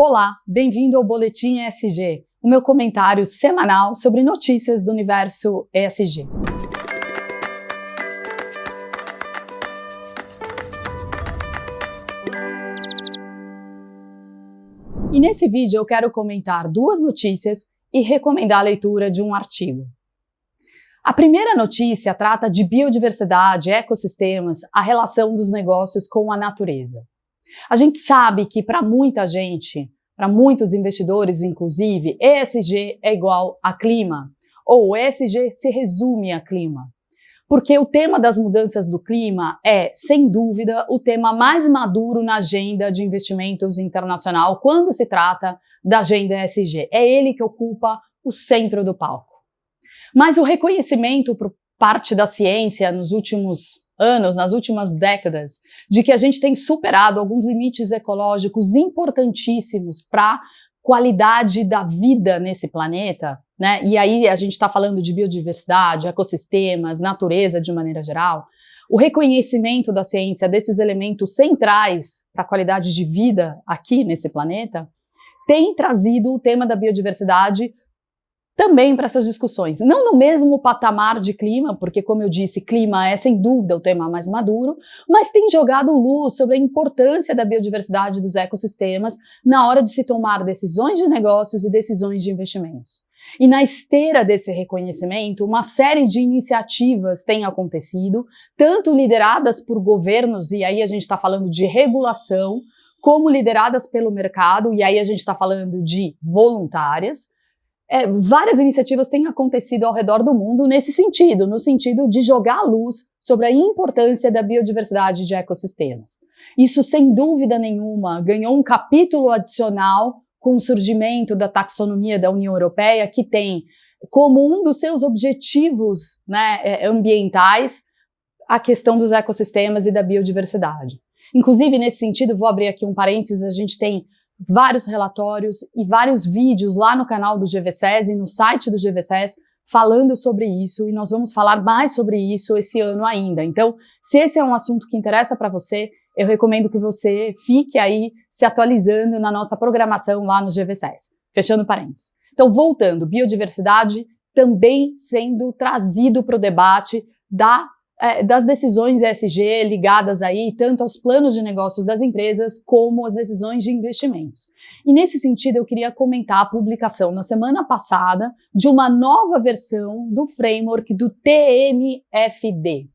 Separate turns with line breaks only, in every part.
Olá, bem-vindo ao Boletim ESG, o meu comentário semanal sobre notícias do universo ESG. E nesse vídeo eu quero comentar duas notícias e recomendar a leitura de um artigo. A primeira notícia trata de biodiversidade, ecossistemas, a relação dos negócios com a natureza. A gente sabe que para muita gente, para muitos investidores inclusive, ESG é igual a clima, ou ESG se resume a clima. Porque o tema das mudanças do clima é, sem dúvida, o tema mais maduro na agenda de investimentos internacional quando se trata da agenda ESG. É ele que ocupa o centro do palco. Mas o reconhecimento por parte da ciência nos últimos anos, nas últimas décadas, de que a gente tem superado alguns limites ecológicos importantíssimos para a qualidade da vida nesse planeta, né? E aí a gente está falando de biodiversidade, ecossistemas, natureza de maneira geral. O reconhecimento da ciência desses elementos centrais para a qualidade de vida aqui nesse planeta tem trazido o tema da biodiversidade também para essas discussões. Não no mesmo patamar de clima, porque, como eu disse, clima é sem dúvida o tema mais maduro, mas tem jogado luz sobre a importância da biodiversidade dos ecossistemas na hora de se tomar decisões de negócios e decisões de investimentos. E na esteira desse reconhecimento, uma série de iniciativas têm acontecido, tanto lideradas por governos, e aí a gente está falando de regulação, como lideradas pelo mercado, e aí a gente está falando de voluntárias. Várias iniciativas têm acontecido ao redor do mundo nesse sentido, no sentido de jogar a luz sobre a importância da biodiversidade de ecossistemas. Isso, sem dúvida nenhuma, ganhou um capítulo adicional com o surgimento da taxonomia da União Europeia, que tem como um dos seus objetivos, né, ambientais a questão dos ecossistemas e da biodiversidade. Inclusive, nesse sentido, vou abrir aqui um parênteses, a gente tem vários relatórios e vários vídeos lá no canal do GVSES e no site do GVSES falando sobre isso, e nós vamos falar mais sobre isso esse ano ainda. Então, se esse é um assunto que interessa para você, eu recomendo que você fique aí se atualizando na nossa programação lá no GVSES. Fechando parênteses. Então, voltando, biodiversidade também sendo trazido para o debate das decisões ESG ligadas aí tanto aos planos de negócios das empresas como às decisões de investimentos. E nesse sentido eu queria comentar a publicação na semana passada de uma nova versão do framework do TNFD.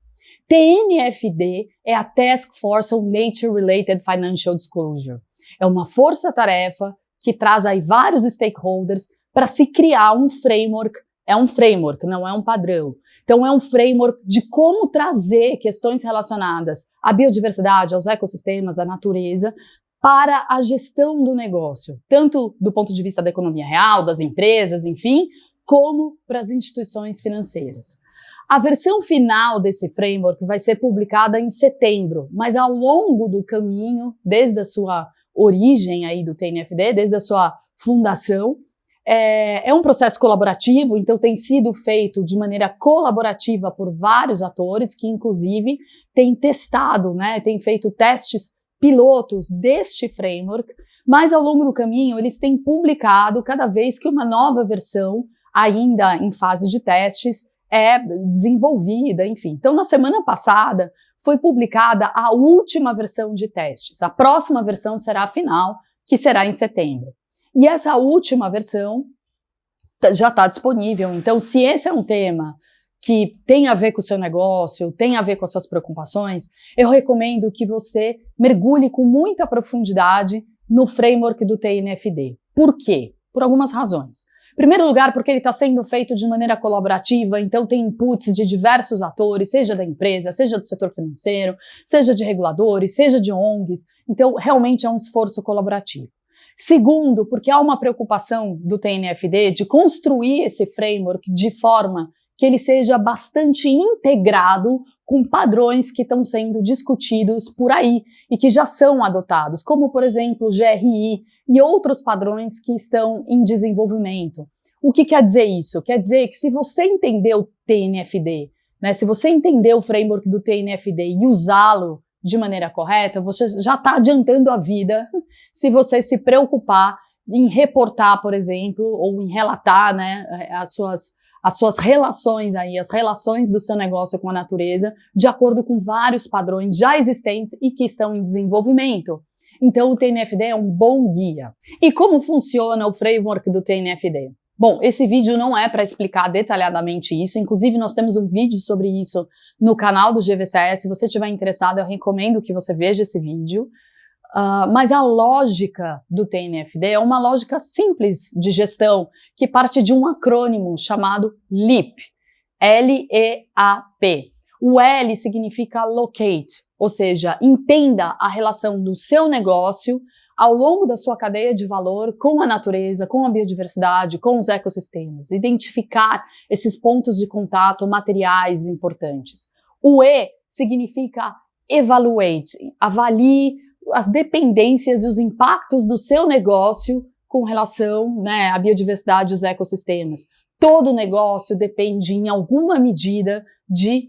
TNFD é a Task Force on Nature-Related Financial Disclosure. É uma força-tarefa que traz aí vários stakeholders para se criar um framework. É um framework, não é um padrão. Então, é um framework de como trazer questões relacionadas à biodiversidade, aos ecossistemas, à natureza, para a gestão do negócio, tanto do ponto de vista da economia real, das empresas, enfim, como para as instituições financeiras. A versão final desse framework vai ser publicada em setembro, mas ao longo do caminho, desde a sua origem aí do TNFD, desde a sua fundação, é um processo colaborativo, então tem sido feito de maneira colaborativa por vários atores que, inclusive, têm testado, né, têm feito testes pilotos deste framework, mas ao longo do caminho eles têm publicado cada vez que uma nova versão, ainda em fase de testes, é desenvolvida, enfim. Então, na semana passada, foi publicada a última versão de testes. A próxima versão será a final, que será em setembro. E essa última versão já está disponível. Então, se esse é um tema que tem a ver com o seu negócio, tem a ver com as suas preocupações, eu recomendo que você mergulhe com muita profundidade no framework do TNFD. Por quê? Por algumas razões. Em primeiro lugar, porque ele está sendo feito de maneira colaborativa, então tem inputs de diversos atores, seja da empresa, seja do setor financeiro, seja de reguladores, seja de ONGs. Então, realmente é um esforço colaborativo. Segundo, porque há uma preocupação do TNFD de construir esse framework de forma que ele seja bastante integrado com padrões que estão sendo discutidos por aí e que já são adotados, como, por exemplo, o GRI e outros padrões que estão em desenvolvimento. O que quer dizer isso? Quer dizer que se você entender o TNFD, né, se você entender o framework do TNFD e usá-lo de maneira correta, você já está adiantando a vida se você se preocupar em reportar, por exemplo, ou em relatar, né, as suas relações aí, as relações do seu negócio com a natureza, de acordo com vários padrões já existentes e que estão em desenvolvimento. Então, o TNFD é um bom guia. E como funciona o framework do TNFD? Bom, esse vídeo não é para explicar detalhadamente isso, inclusive nós temos um vídeo sobre isso no canal do GVCS. Se você estiver interessado, eu recomendo que você veja esse vídeo. Mas a lógica do TNFD é uma lógica simples de gestão, que parte de um acrônimo chamado LEAP, L-E-A-P. O L significa locate, ou seja, entenda a relação do seu negócio ao longo da sua cadeia de valor com a natureza, com a biodiversidade, com os ecossistemas. Identificar esses pontos de contato materiais importantes. O E significa evaluate, avalie as dependências e os impactos do seu negócio com relação, né, à biodiversidade e os ecossistemas. Todo negócio depende, em alguma medida, de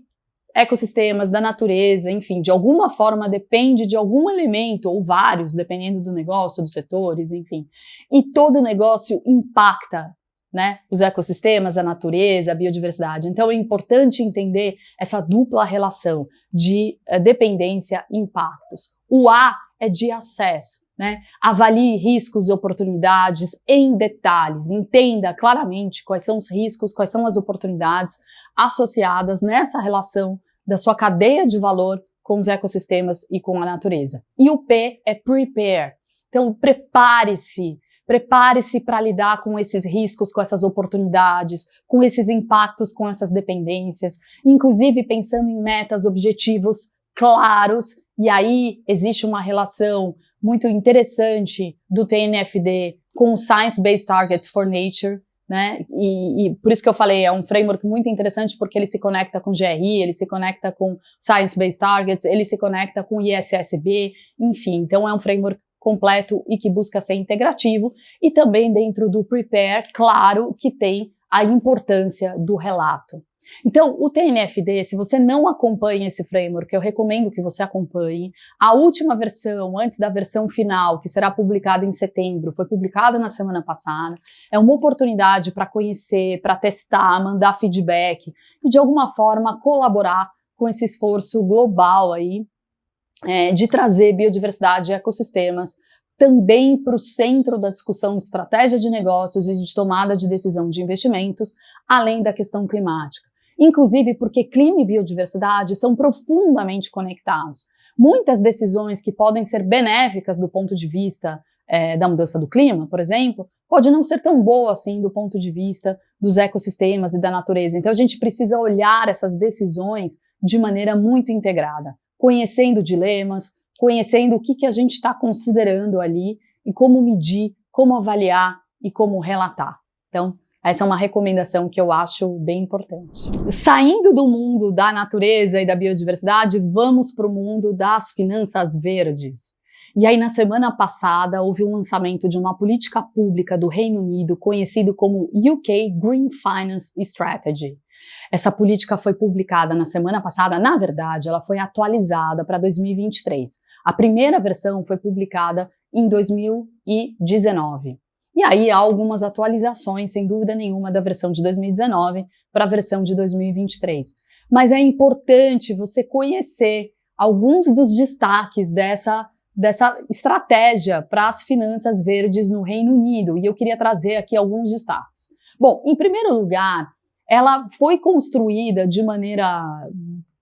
ecossistemas, da natureza, enfim, de alguma forma depende de algum elemento, ou vários, dependendo do negócio, dos setores, enfim. E todo negócio impacta, né, os ecossistemas, a natureza, a biodiversidade. Então é importante entender essa dupla relação de dependência e impactos. O A é de acesso, né? Avalie riscos e oportunidades em detalhes, entenda claramente quais são os riscos, quais são as oportunidades associadas nessa relação da sua cadeia de valor com os ecossistemas e com a natureza. E o P é prepare, então prepare-se para lidar com esses riscos, com essas oportunidades, com esses impactos, com essas dependências, inclusive pensando em metas, objetivos claros. E aí existe uma relação muito interessante do TNFD com o Science Based Targets for Nature, né? E por isso que eu falei, é um framework muito interessante porque ele se conecta com GRI, ele se conecta com Science Based Targets, ele se conecta com ISSB, enfim, então é um framework completo e que busca ser integrativo, e também dentro do Prepare, claro que tem a importância do relato. Então, o TNFD, se você não acompanha esse framework, eu recomendo que você acompanhe. A última versão, antes da versão final, que será publicada em setembro, foi publicada na semana passada. É uma oportunidade para conhecer, para testar, mandar feedback e, de alguma forma, colaborar com esse esforço global aí, de trazer biodiversidade e ecossistemas também para o centro da discussão de estratégia de negócios e de tomada de decisão de investimentos, além da questão climática. Inclusive porque clima e biodiversidade são profundamente conectados. Muitas decisões que podem ser benéficas do ponto de vista da mudança do clima, por exemplo, pode não ser tão boa assim do ponto de vista dos ecossistemas e da natureza. Então a gente precisa olhar essas decisões de maneira muito integrada, conhecendo dilemas, conhecendo o que a gente está considerando ali e como medir, como avaliar e como relatar. Então, essa é uma recomendação que eu acho bem importante. Saindo do mundo da natureza e da biodiversidade, vamos para o mundo das finanças verdes. E aí, na semana passada, houve um lançamento de uma política pública do Reino Unido, conhecido como UK Green Finance Strategy. Essa política foi publicada na semana passada, na verdade, ela foi atualizada para 2023. A primeira versão foi publicada em 2019. E aí há algumas atualizações, sem dúvida nenhuma, da versão de 2019 para a versão de 2023. Mas é importante você conhecer alguns dos destaques dessa estratégia para as finanças verdes no Reino Unido. E eu queria trazer aqui alguns destaques. Bom, em primeiro lugar, ela foi construída de maneira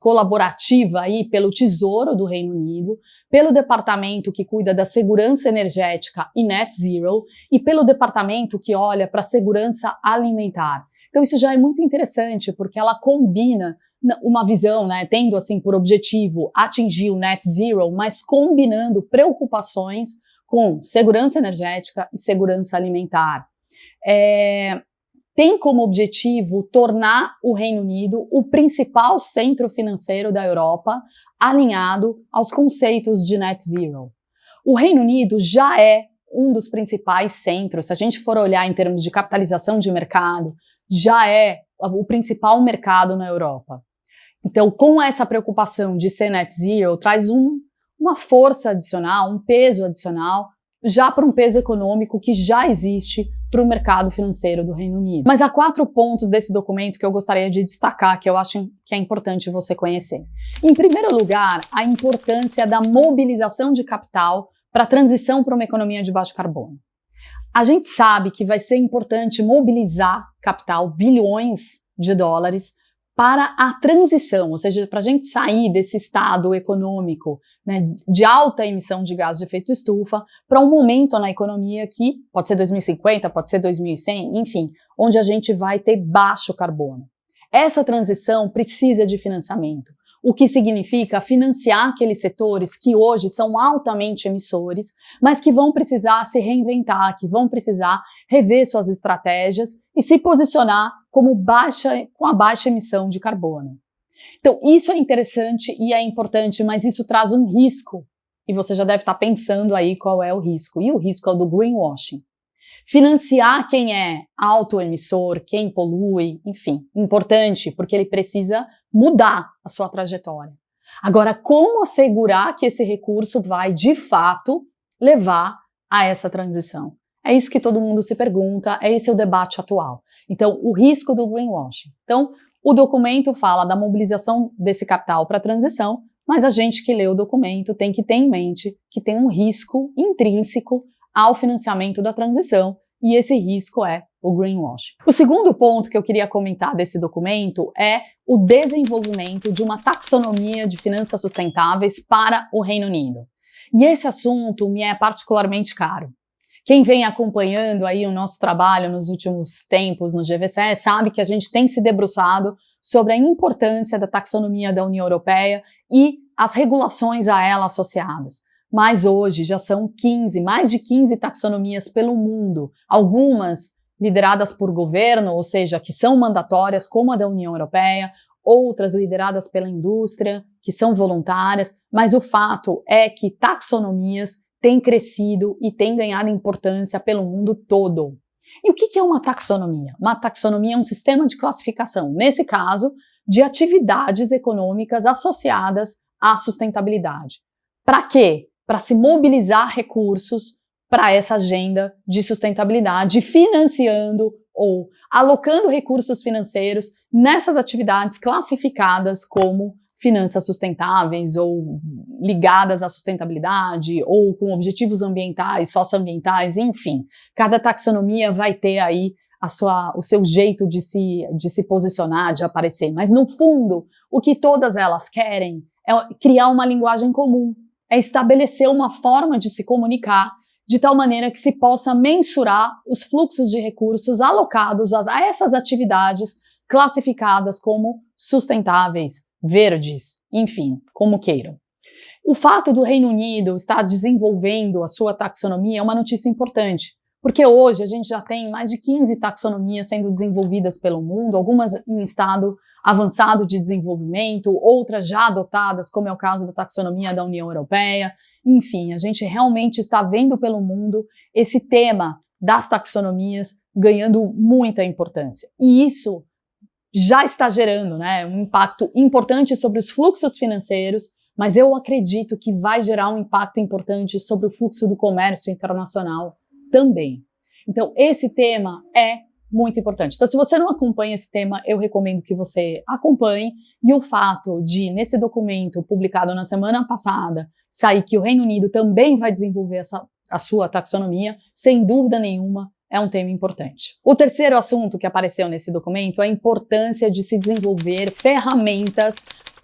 colaborativa aí pelo Tesouro do Reino Unido, pelo departamento que cuida da segurança energética e net zero e pelo departamento que olha para a segurança alimentar. Então isso já é muito interessante porque ela combina uma visão, né, tendo assim por objetivo atingir o net zero, mas combinando preocupações com segurança energética e segurança alimentar. Tem como objetivo tornar o Reino Unido o principal centro financeiro da Europa, alinhado aos conceitos de net zero. O Reino Unido já é um dos principais centros, se a gente for olhar em termos de capitalização de mercado, já é o principal mercado na Europa. Então, com essa preocupação de ser net zero, traz uma força adicional, um peso adicional, já para um peso econômico que já existe para o mercado financeiro do Reino Unido. Mas há 4 pontos desse documento que eu gostaria de destacar, que eu acho que é importante você conhecer. Em primeiro lugar, a importância da mobilização de capital para a transição para uma economia de baixo carbono. A gente sabe que vai ser importante mobilizar capital, bilhões de dólares, para a transição, ou seja, para a gente sair desse estado econômico, né, de alta emissão de gases de efeito estufa, para um momento na economia que pode ser 2050, pode ser 2100, enfim, onde a gente vai ter baixo carbono. Essa transição precisa de financiamento, o que significa financiar aqueles setores que hoje são altamente emissores, mas que vão precisar se reinventar, que vão precisar rever suas estratégias e se posicionar com a baixa emissão de carbono. Então, isso é interessante e é importante, mas isso traz um risco. E você já deve estar pensando aí qual é o risco. E o risco é o do greenwashing. Financiar quem é alto emissor, quem polui, enfim, importante, porque ele precisa mudar a sua trajetória. Agora, como assegurar que esse recurso vai, de fato, levar a essa transição? É isso que todo mundo se pergunta, esse é o debate atual. Então, o risco do greenwashing. Então, o documento fala da mobilização desse capital para a transição, mas a gente que lê o documento tem que ter em mente que tem um risco intrínseco ao financiamento da transição, e esse risco é o greenwashing. O segundo ponto que eu queria comentar desse documento é o desenvolvimento de uma taxonomia de finanças sustentáveis para o Reino Unido. E esse assunto me é particularmente caro. Quem vem acompanhando aí o nosso trabalho nos últimos tempos no GVCE sabe que a gente tem se debruçado sobre a importância da taxonomia da União Europeia e as regulações a ela associadas. Mas hoje já são mais de 15 taxonomias pelo mundo, algumas lideradas por governo, ou seja, que são mandatórias, como a da União Europeia, outras lideradas pela indústria, que são voluntárias, mas o fato é que taxonomias têm crescido e têm ganhado importância pelo mundo todo. E o que é uma taxonomia? Uma taxonomia é um sistema de classificação, nesse caso, de atividades econômicas associadas à sustentabilidade. Para quê? Para se mobilizar recursos para essa agenda de sustentabilidade, financiando ou alocando recursos financeiros nessas atividades classificadas como finanças sustentáveis ou ligadas à sustentabilidade ou com objetivos ambientais, socioambientais, enfim. Cada taxonomia vai ter aí o seu jeito de se posicionar, de aparecer. Mas, no fundo, o que todas elas querem é criar uma linguagem comum, é estabelecer uma forma de se comunicar de tal maneira que se possa mensurar os fluxos de recursos alocados a essas atividades classificadas como sustentáveis, verdes, enfim, como queiram. O fato do Reino Unido estar desenvolvendo a sua taxonomia é uma notícia importante, porque hoje a gente já tem mais de 15 taxonomias sendo desenvolvidas pelo mundo, algumas em estado avançado de desenvolvimento, outras já adotadas, como é o caso da taxonomia da União Europeia. Enfim, a gente realmente está vendo pelo mundo esse tema das taxonomias ganhando muita importância. E isso já está gerando, né, um impacto importante sobre os fluxos financeiros, mas eu acredito que vai gerar um impacto importante sobre o fluxo do comércio internacional também. Então, esse tema é muito importante. Então, se você não acompanha esse tema, eu recomendo que você acompanhe. E o fato de, nesse documento publicado na semana passada, sair que o Reino Unido também vai desenvolver a sua taxonomia, sem dúvida nenhuma, é um tema importante. O terceiro assunto que apareceu nesse documento é a importância de se desenvolver ferramentas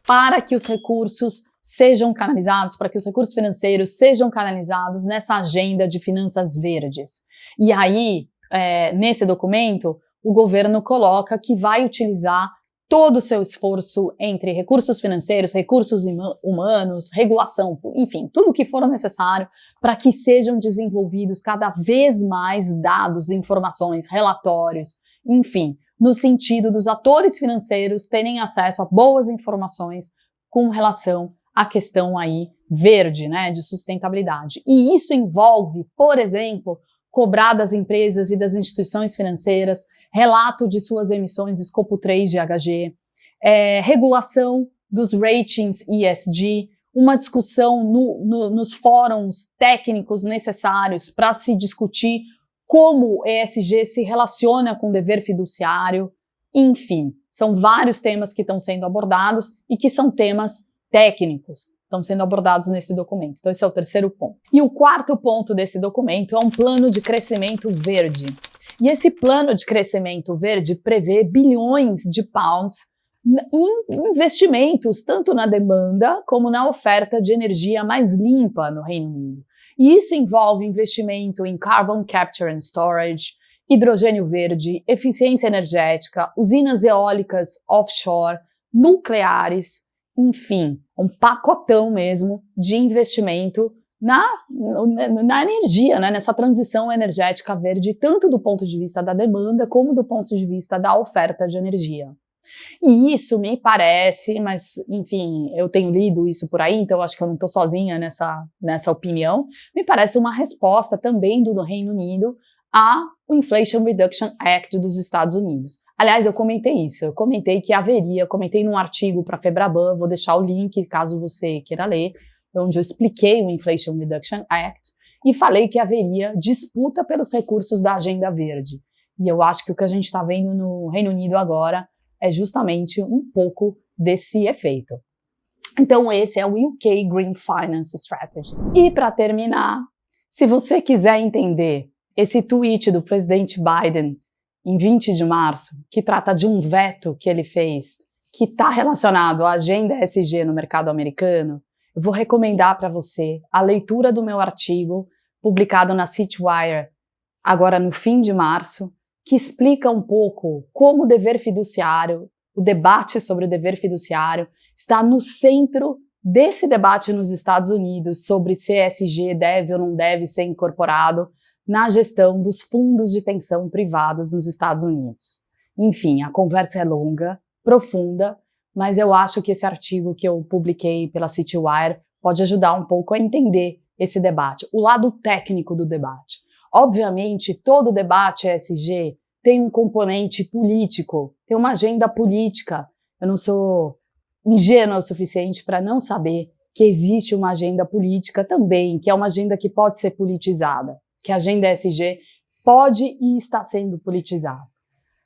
para que os recursos sejam canalizados, para que os recursos financeiros sejam canalizados nessa agenda de finanças verdes. E aí, nesse documento, o governo coloca que vai utilizar todo o seu esforço entre recursos financeiros, recursos humanos, regulação, enfim, tudo o que for necessário para que sejam desenvolvidos cada vez mais dados, informações, relatórios, enfim, no sentido dos atores financeiros terem acesso a boas informações com relação à questão aí verde, né, de sustentabilidade. E isso envolve, por exemplo, cobrar das empresas e das instituições financeiras relato de suas emissões escopo 3 de GHG, regulação dos ratings ESG, uma discussão nos fóruns técnicos necessários para se discutir como o ESG se relaciona com o dever fiduciário, enfim, são vários temas que estão sendo abordados e que são temas técnicos, estão sendo abordados nesse documento. Então esse é o terceiro ponto. E o quarto ponto desse documento é um plano de crescimento verde. E esse plano de crescimento verde prevê bilhões de pounds em investimentos, tanto na demanda como na oferta de energia mais limpa no Reino Unido. E isso envolve investimento em carbon capture and storage, hidrogênio verde, eficiência energética, usinas eólicas offshore, nucleares, enfim, um pacotão mesmo de investimento na energia, né, nessa transição energética verde, tanto do ponto de vista da demanda como do ponto de vista da oferta de energia. E isso me parece, mas enfim, eu tenho lido isso por aí, então acho que eu não estou sozinha nessa opinião, me parece uma resposta também do Reino Unido ao Inflation Reduction Act dos Estados Unidos. Aliás, eu comentei isso, eu comentei que haveria, comentei num artigo para a Febraban, vou deixar o link caso você queira ler, onde eu expliquei o Inflation Reduction Act e falei que haveria disputa pelos recursos da Agenda Verde. E eu acho que o que a gente está vendo no Reino Unido agora é justamente um pouco desse efeito. Então esse é o UK Green Finance Strategy. E para terminar, se você quiser entender esse tweet do presidente Biden em 20 de março, que trata de um veto que ele fez, que está relacionado à agenda ESG no mercado americano, eu vou recomendar para você a leitura do meu artigo publicado na Citywire agora no fim de março, que explica um pouco como o dever fiduciário, o debate sobre o dever fiduciário, está no centro desse debate nos Estados Unidos sobre se ESG deve ou não deve ser incorporado na gestão dos fundos de pensão privados nos Estados Unidos. Enfim, a conversa é longa, profunda, mas eu acho que esse artigo que eu publiquei pela Citywire pode ajudar um pouco a entender esse debate, o lado técnico do debate. Obviamente, todo debate ESG tem um componente político, tem uma agenda política. Eu não sou ingênua o suficiente para não saber que existe uma agenda política também, que é uma agenda que pode ser politizada, que a agenda ESG pode e está sendo politizada.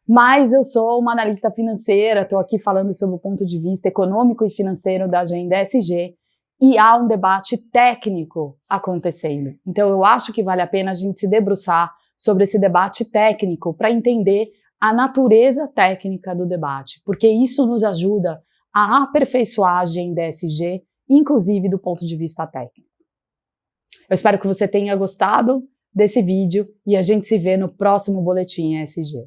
Mas eu sou uma analista financeira, estou aqui falando sobre o ponto de vista econômico e financeiro da agenda ESG, e há um debate técnico acontecendo. Então eu acho que vale a pena a gente se debruçar sobre esse debate técnico para entender a natureza técnica do debate, porque isso nos ajuda a aperfeiçoar a agenda ESG, inclusive do ponto de vista técnico. Eu espero que você tenha gostado desse vídeo e a gente se vê no próximo Boletim ESG.